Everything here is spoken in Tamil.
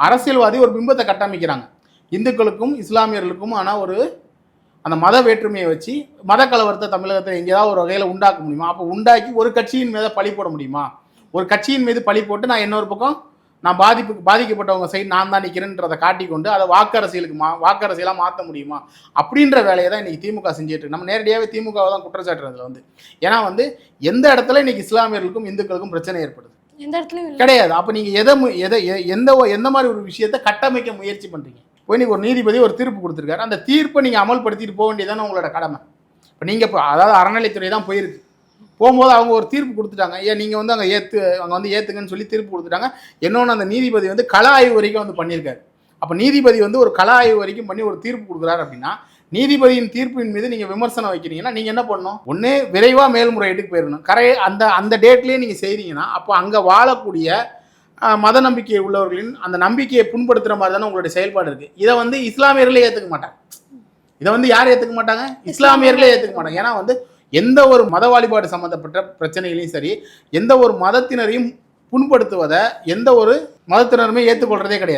அரசியல்வாதி ஒரு பிம்பத்தை கட்டமைக்கிறாங்க. இந்துக்களுக்கும் இஸ்லாமியர்களுக்கும் ஆனால் ஒரு அந்த மத வேற்றுமையை வச்சு மத கலவரத்தை தமிழகத்தில் எங்கேயாவது ஒரு வகையில் உண்டாக்க முடியுமா? அப்போ உண்டாக்கி ஒரு கட்சியின் மீது பழி போட முடியுமா? ஒரு கட்சியின் மீது பழி போட்டு நான் இன்னொரு பக்கம் நான் பாதிக்கப்பட்டவங்க சைடு நான் தான் நிற்கிறேன்றதை காட்டிக்கொண்டு அதை வாக்கரசியலாக மாற்ற முடியுமா? அப்படின்ற வேலையை தான் இன்றைக்கி திமுக செஞ்சுட்டு இருக்கு. நம்ம நேரடியாகவே திமுகவை தான் குற்றச்சாட்டுறதுல ஏன்னா எந்த இடத்துல இன்னைக்கு இஸ்லாமியர்களுக்கும் இந்துக்களுக்கும் பிரச்சனை ஏற்படுது? எந்த இடத்துலையும் கிடையாது. அப்போ நீங்கள் எந்த மாதிரி ஒரு விஷயத்தை கட்டமைக்க முயற்சி பண்ணுறீங்க? போய் நீங்கள் ஒரு நீதிபதி ஒரு தீர்ப்பு கொடுத்துருக்காரு, அந்த தீர்ப்பை நீங்கள் அமல்படுத்திட்டு போக வேண்டியதானே உங்களோட கடமை. இப்போ நீங்கள் அதாவது அறநிலைத்துறை தான் போயிருக்கு, போகும்போது அவங்க ஒரு தீர்ப்பு கொடுத்துட்டாங்க, ஏன் நீங்கள் அங்கே ஏற்றுங்கன்னு சொல்லி தீர்ப்பு கொடுத்துட்டாங்க. இன்னொன்று அந்த நீதிபதி கள ஆய்வு வரைக்கும் பண்ணியிருக்காரு. அப்போ நீதிபதி ஒரு கள ஆய்வு வரைக்கும் பண்ணி ஒரு தீர்ப்பு கொடுக்குறாரு அப்படின்னா நீதிபதியின் தீர்ப்பின் மீது நீங்கள் விமர்சனம் வைக்கிறீங்கன்னா நீங்கள் என்ன பண்ணணும்? ஒன்று விரைவாக மேல்முறையீட்டுக்கு போயிடணும். அந்த டேட்லேயே நீங்கள் செய்கிறீங்கன்னா அப்போ அங்கே வாழக்கூடிய மத நம்பிக்கை உள்ளவர்களின் அந்த நம்பிக்கையை புண்படுத்துகிற மாதிரி தானே உங்களுடைய செயல்பாடு இருக்குது. இதை இஸ்லாமியர்களே ஏற்றுக்க மாட்டாங்க. இதை யார் ஏற்றுக்க மாட்டாங்க? இஸ்லாமியர்களே ஏற்றுக்க மாட்டாங்க. ஏன்னா எந்த ஒரு மத வழிபாடு சம்மந்தப்பட்ட பிரச்சனைகளையும் சரி, எந்த ஒரு மதத்தினரையும் புண்படுத்துவதை எந்த ஒரு மதத்தினருமே ஏற்றுக்கொள்றதே கிடையாது.